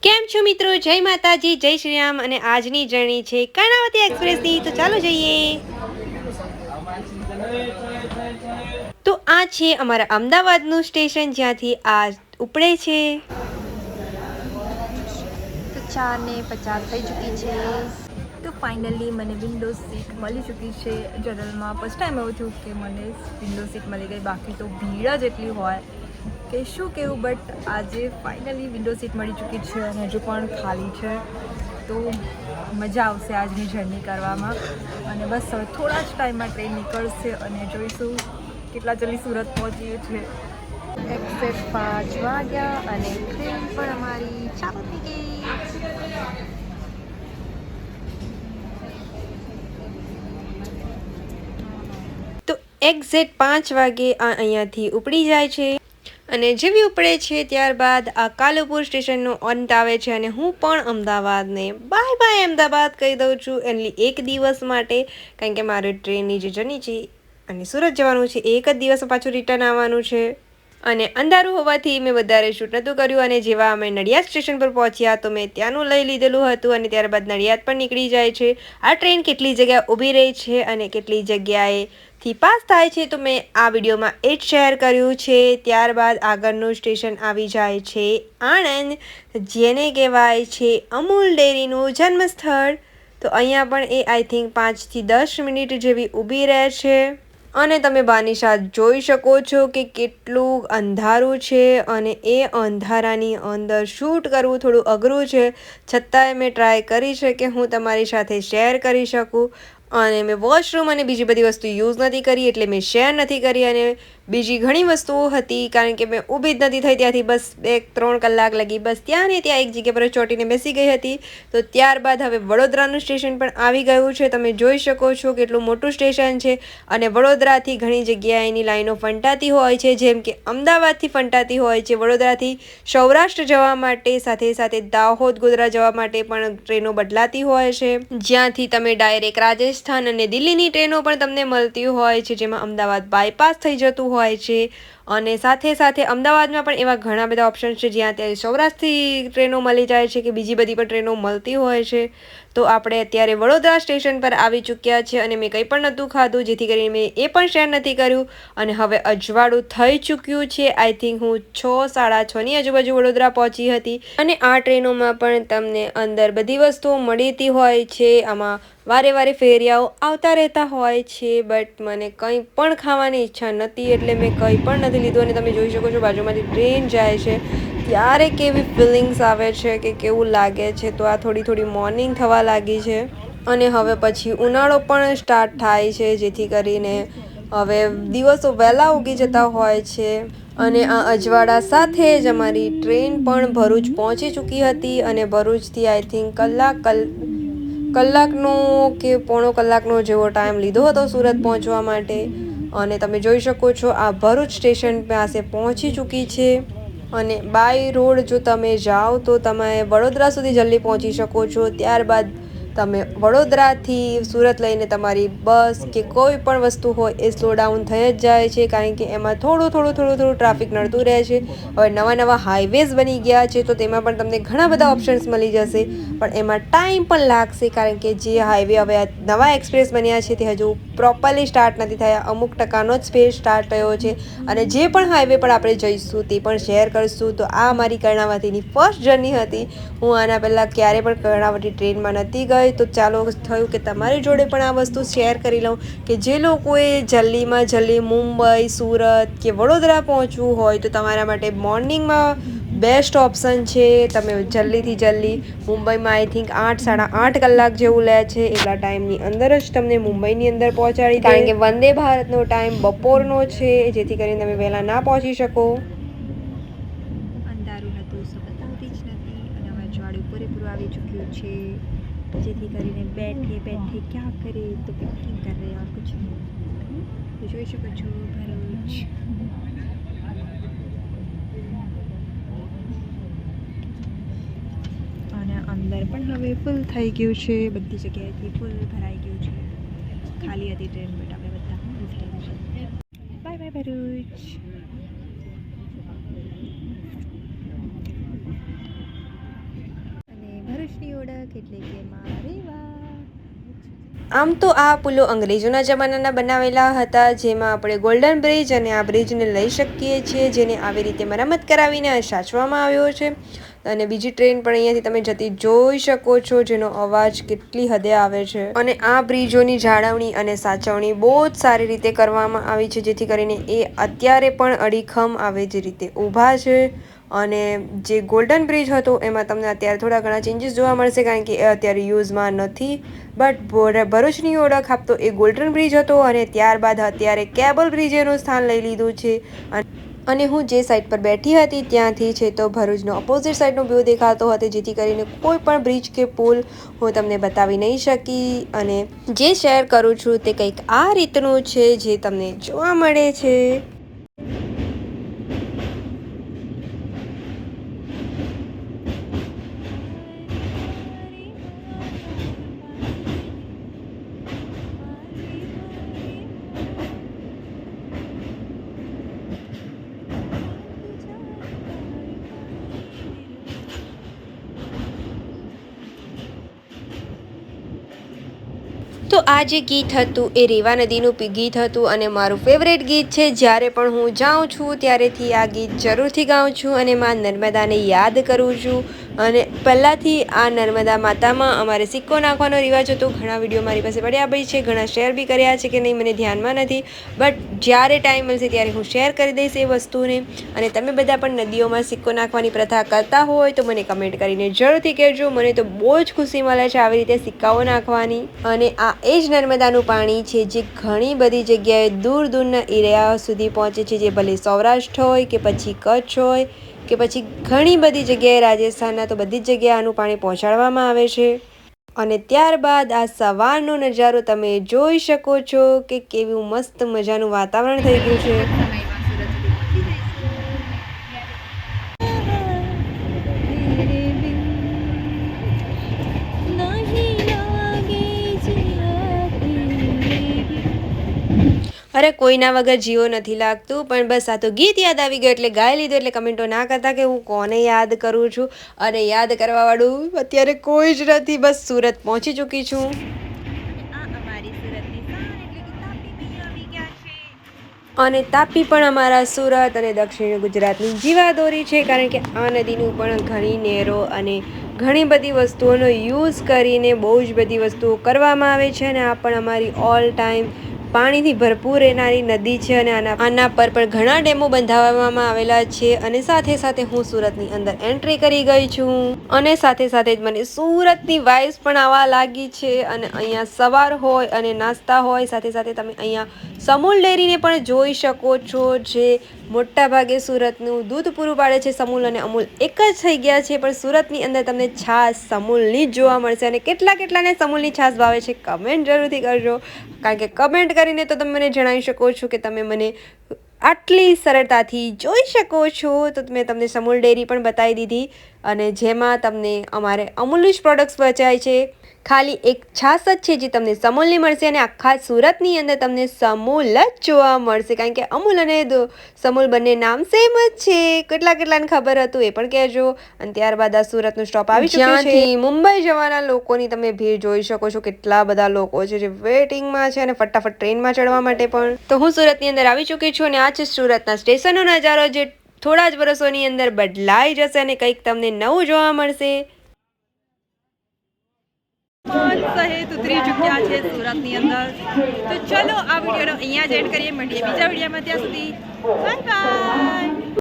કેમ છો મિત્રો? જય માતાજી, જય શ્રી રામ. અને આજની જર્ની છે કર્ણાવતી એક્સપ્રેસની, તો ચાલો જઈએ. તો આ છે અમારા અમદાવાદનું સ્ટેશન જ્યાંથી આ ઉપડે છે. તો 4:50 થઈ ચૂકી છે. તો ફાઇનલી મને વિન્ડો સીટ મળી ચૂકી છે. જનરલમાં ફર્સ્ટ ટાઈમ એવું થયું કે મને વિન્ડો સીટ મળી ગઈ. બાકી તો ભીડ જ એટલી હોય કે શું કહેવું, બટ આજે ફાઇનલી વિન્ડો સીટ મળી ચૂકી છે અને હજુ પણ ખાલી છે. તો મજા આવશે આજની જર્ની કરવામાં. અને બસ હવે થોડા જ ટાઈમમાં ટ્રેન નીકળશે અને જોઈશું કેટલા જલ્દી સુરત પહોંચીએ છીએ. એક્ઝેક્ટ 5 વાગ્યા અને ટ્રેન પણ અમારી ચાલુ થઈ ગઈ. તો એક્ઝેક્ટ 5 વાગે આ અહીંયાથી ઉપડી જાય છે. અને જેવી ઉપડે છે ત્યારબાદ આ કાલુપુર સ્ટેશનનો અંત આવે છે અને હું પણ અમદાવાદને બાય બાય અમદાવાદ કહી દઉં છું એનલી એક દિવસ માટે, કારણ કે મારે ટ્રેનની જે જર્ની છે અને સુરત જવાનું છે એક જ દિવસમાં પાછું રિટર્ન આવવાનું છે. અને અંધારું હોવાથી મેં વધારે શૂટ નહોતું કર્યું. અને જેવા અમે નડિયાદ સ્ટેશન પર પહોંચ્યા તો મેં ત્યાંનું લઈ લીધેલું હતું અને ત્યારબાદ નડિયાદ પણ નીકળી જાય છે. આ ટ્રેન કેટલી જગ્યાએ ઊભી રહી છે અને કેટલી જગ્યાએથી પાસ થાય છે તો મેં આ વિડીયોમાં એ જ શેર કર્યું છે. ત્યારબાદ આગળનું સ્ટેશન આવી જાય છે આણંદ, જેને કહેવાય છે અમૂલ ડેરીનું જન્મસ્થળ. તો અહીંયા પણ એ આઈ થિંક 5 થી 10 મિનિટ જેવી ઊભી રહે છે. અને તમે બહારની સાઈડ જોઈ શકો છો કે કેટલું અંધારું છે અને એ અંધારાની અંદર શૂટ કરવું થોડું અઘરું છે. છતાંય મેં ટ્રાય કરી છે કે હું તમારી સાથે શેર કરી શકું. અને મેં વોશરૂમ અને બીજી બધી વસ્તુ યુઝ નથી કરી એટલે મેં શેર નથી કરી. અને બીજી ઘણી વસ્તુઓ હતી કારણ કે મેં ઊભી જ નથી થઈ ત્યાંથી બસ 2-3 કલાક લગી બસ ત્યાં ને ત્યાં એક જગ્યા પર ચોંટીને બેસી ગઈ હતી. તો ત્યારબાદ હવે વડોદરાનું સ્ટેશન પણ આવી ગયું છે. તમે જોઈ શકો છો કેટલું મોટું સ્ટેશન છે. અને વડોદરાથી ઘણી જગ્યાએ એની લાઈનો ફંટાતી હોય છે, જેમ કે અમદાવાદથી ફંટાતી હોય છે, વડોદરાથી સૌરાષ્ટ્ર જવા માટે, સાથે સાથે દાહોદ ગોધરા જવા માટે પણ ટ્રેનો બદલાતી હોય છે, જ્યાંથી તમે ડાયરેક્ટ રાજસ્થાન અને દિલ્હીની ટ્રેનો પણ તમને મળતી હોય છે, જેમાં અમદાવાદ બાયપાસ થઈ જતું હોય છે. અને સાથે સાથે અમદાવાદમાં પણ એવા ઘણા બધા ઓપ્શન્સ છે જ્યાં ત્યાં સૌરાષ્ટ્રથી ટ્રેનો મળી જાય છે કે બીજી બધી પણ ટ્રેનો મળતી હોય છે. તો આપણે અત્યારે વડોદરા સ્ટેશન પર આવી ચૂક્યા છે અને મેં કંઈ પણ નહોતું ખાધું, જેથી કરીને મેં એ પણ શેર નથી કર્યું. અને હવે અજવાળું થઈ ચૂક્યું છે. આઈ થિંક હું 6-6:30ની આજુબાજુ વડોદરા પહોંચી હતી. અને આ ટ્રેનોમાં પણ તમને અંદર બધી વસ્તુઓ મળતી હોય છે. આમાં વારે વારે ફેરિયાઓ આવતા રહેતા હોય છે, બટ મને કંઈ પણ ખાવાની ઈચ્છા નથી એટલે મેં કંઈ પણ નથી લીધું. અને તમે જોઈ શકો છો બાજુમાંથી ટ્રેન જાય છે ત્યારે કેવી ફિલિંગ્સ આવે છે કે કેવું લાગે છે. તો આ થોડી થોડી મોર્નિંગ થવા લાગી છે અને હવે પછી ઉનાળો પણ સ્ટાર્ટ થાય છે, જેથી કરીને હવે દિવસો વહેલા ઉગી જતા હોય છે. અને આ અજવાળા સાથે જ અમારી ટ્રેન પણ ભરૂચ પહોંચી ચૂકી હતી. અને ભરૂચથી આઈ થિંક કલાકનો કે પોણો કલાકનો જેવો ટાઈમ લીધો હતો સુરત પહોંચવા માટે. અને તમે જોઈ શકો છો આ ભરૂચ સ્ટેશન પાસે પહોંચી ચૂકી છે. અને બાય રોડ જો તમે જાઓ તો તમે વડોદરા સુધી જલ્દી પહોંચી શકો છો. ત્યારબાદ તમે વડોદરાથી સુરત લઈને તમારી બસ કે કોઈ પણ વસ્તુ હોય એ સ્લો ડાઉન થઈ જ જાય છે, કારણ કે એમાં થોડું ટ્રાફિક નડતું રહે છે. હવે નવા હાઈવેઝ બની ગયા છે તો તેમાં પણ તમને ઘણા બધા ઓપ્શન્સ મળી જશે, પણ એમાં ટાઈમ પણ લાગશે કારણ કે જે હાઈવે હવે નવા એક્સપ્રેસ બન્યા છે તે હજુ પ્રોપરલી સ્ટાર્ટ નથી થયા. અમુક ટકાનો જ સ્પેસ સ્ટાર્ટ થયો છે. અને જે પણ હાઈવે પર આપણે જઈશું તે પણ શેર કરીશું. તો આ મારી કર્ણાવતીની ફર્સ્ટ જર્ની હતી. હું આના પહેલાં ક્યારે પણ કર્ણાવતી ટ્રેનમાં નથી ગઈ, તો ચાલો થયું કે તમારી જોડે પણ આ વસ્તુ શેર કરી લઉં કે જે લોકોએ જલ્દીમાં જલ્દી મુંબઈ, સુરત કે વડોદરા પહોંચવું હોય તો તમારા માટે મોર્નિંગમાં બેસ્ટ ઓપ્શન છે. તમે જલ્દીથી જલ્દી મુંબઈમાં આઈ થિંક 8-8.5 કલાક જેવું લે છે. એટલા ટાઈમની અંદર જ તમને મુંબઈની અંદર પહોંચાડી દે, કારણ કે વંદે ભારતનો ટાઈમ બપોરનો છે, જેથી કરીને તમે વહેલા ના પહોંચી શકો. અંધારું હતું સો બતાવતી જ નથી અને હવે અજવાળું પૂરેપૂરું આવી ચૂક્યું છે, જેથી કરીને બેઠે બેઠે ક્યાં કરે તો પિકનિક કરે ઓર કુછ નહીં. તો જોઈ શકો છો ભરૂચ. અને અંદર પણ હવે ફૂલ થઈ ગયું છે. બધી જગ્યાએથી ફૂલ ભરાઈ ગયું છે. ખાલી હતી ટ્રેન, બટ આપણે બધા ફૂલ થઈ ગયું છે. Bye bye Bharuch. ભરૂચની ઓળખ એટલે કે મારે આમ તો આ પુલો અંગ્રેજોના જમાનાના બનાવેલા હતા, જેમાં આપણે ગોલ્ડન બ્રિજ અને આ બ્રિજને લઈ શકીએ છીએ, જેને આવી રીતે મરામત કરાવીને સાચવવામાં આવ્યો છે. અને બીજી ટ્રેન પણ અહીંયાથી તમે જતી જોઈ શકો છો, જેનો અવાજ કેટલી હદે આવે છે. અને આ બ્રિજોની જાળવણી અને સાચવણી બહુ જ સારી રીતે કરવામાં આવી છે, જેથી કરીને એ અત્યારે પણ અડીખમ આવે જે રીતે ઊભા છે. અને જે ગોલ્ડન બ્રિજ હતો એમાં તમને અત્યારે થોડા ઘણા ચેન્જીસ જોવા મળશે, કારણ કે એ અત્યારે યુઝમાં નથી. બટ ભરૂચની ઓળખ આપતો એ ગોલ્ડન બ્રિજ હતો, અને ત્યારબાદ અત્યારે કેબલ બ્રિજ એનું સ્થાન લઈ લીધું છે. અને હું જે સાઈડ પર બેઠી હતી ત્યાંથી છે તો ભરૂચનો ઓપોઝિટ સાઈડનો વ્યૂ દેખાતો હતો, જેથી કરીને કોઈ પણ બ્રિજ કે પુલ હું તમને બતાવી નહીં શકી. અને જે શેર કરું છું તે કંઈક આ રીતનું છે, જે તમને જોવા મળે છે. તો આ જે ગીત હતું એ રેવા નદીનું ગીત હતું, અને મારું ફેવરેટ ગીત છે. જ્યારે પણ હું જાઉં છું ત્યારેથી આ ગીત જરૂરથી ગાઉં છું અને માં નર્મદાને યાદ કરું છું. અને પહેલાંથી આ નર્મદા માતામાં અમારે સિક્કો નાખવાનો રિવાજ હતો. ઘણા વિડીયો મારી પાસે પડ્યા બી છે, ઘણા શેર બી કર્યા છે કે નહીં મને ધ્યાનમાં નથી, બટ જ્યારે ટાઈમ મળશે ત્યારે હું શેર કરી દઈશ એ વસ્તુને. અને તમે બધા પણ નદીઓમાં સિક્કો નાખવાની પ્રથા કરતા હોય તો મને કમેન્ટ કરીને જરૂરથી કહેજો. મને તો બહુ જ ખુશી મળે છે આવી રીતે સિક્કાઓ નાખવાની. અને આ એ જ નર્મદાનું પાણી છે, જે ઘણી બધી જગ્યાએ દૂર દૂરના એરિયા સુધી પહોંચે છે, જે ભલે સૌરાષ્ટ્ર હોય કે પછી કચ્છ હોય કે પછી ઘણી બધી જગ્યાએ રાજસ્થાનના, તો બધી જ જગ્યાએ આનું પાણી પહોંચાડવામાં આવે છે. અને ત્યારબાદ આ સવારનો નજારો તમે જોઈ શકો છો કે કેવું મસ્ત મજાનું વાતાવરણ થઈ ગયું છે. અરે કોઈના વગર જીવો નથી લાગતું, પણ બસ આ તો ગીત યાદ આવી ગયું એટલે ગાઈ લીધું. એટલે કમેન્ટો ના કરતા કે હું કોને યાદ કરું છું, અને યાદ કરવાવાળું અત્યારે કોઈ જ નથી. બસ સુરત પહોંચી ચૂકી છું. અને તાપી પણ અમારા સુરત અને દક્ષિણ ગુજરાતની જીવાદોરી છે, કારણ કે આ નદીનું પણ ઘણી નહેરો અને ઘણી બધી વસ્તુઓનો યુઝ કરીને બહુ જ બધી વસ્તુઓ કરવામાં આવે છે. અને આ પણ અમારી ઓલ ટાઈમ પાણીથી ભરપૂર રહેનારી નદી છે. અને આના પર પણ ઘણા ડેમો બંધાવવામાં આવેલા છે. અને સાથે સાથે હું સુરતની અંદર એન્ટ્રી કરી ગઈ છું, અને સાથે સાથે જ મને સુરતની વાઇબ્સ પણ આવવા લાગી છે. અને અહીંયા સવાર હોય અને નાસ્તા હોય, સાથે સાથે તમે અહીંયા સમૂલ ડેરીને પણ જોઈ શકો છો, જે મોટા ભાગે સુરતનું દૂધ પૂરું પાડે છે. સમૂલ અને અમૂલ એક જ થઈ ગયા છે, પણ સુરતની અંદર તમને છાશ સમૂલની જ જોવા મળશે. અને કેટલાને સમૂલની છાશ ભાવે છે કમેન્ટ જરૂરથી કરજો, કારણ કે કમેન્ટ કરીને તો તમે મને જણાવી શકો છો કે તમે મને આટલી સરળતાથી જોઈ શકો છો. તો મેં તમને સમૂલ ડેરી પણ બતાવી દીધી, અને જેમાં તમને અમારે અમૂલની જ પ્રોડક્ટ્સ વેચાય છે. ખાલી એક છાશ જ છે જે તમને સમૂલની મળશે, અને આખા સુરતની અંદર તમને સમૂલ જ જોવા મળશે, કારણ કે અમૂલ અને સમૂલ બંને નામ સેમ જ છે. કેટલાને ખબર હતું એ પણ કહેજો. અને ત્યારબાદ આ સુરતનું સ્ટોપ આવી ચૂક્યું છે. મુંબઈ જવાના લોકોની તમે ભીડ જોઈ શકો છો, કેટલા બધા લોકો છે જે વેઇટિંગમાં છે, અને ફટાફટ ટ્રેનમાં ચડવા માટે પણ. તો હું સુરતની અંદર આવી ચૂકી છું, અને આ છે સુરતના સ્ટેશનનો નજારો, જે થોડા જ વર્ષોની અંદર બદલાઈ જશે અને કંઈક તમને નવું જોવા મળશે. સહિત ઉતરી ચૂક્યા છે સુરતની અંદર. તો ચલો આ વિડીયોનો અહીંયા જ એન્ડ કરીએ. મળીએ બીજા વિડીયોમાં. ત્યાં સુધી બાય બાય.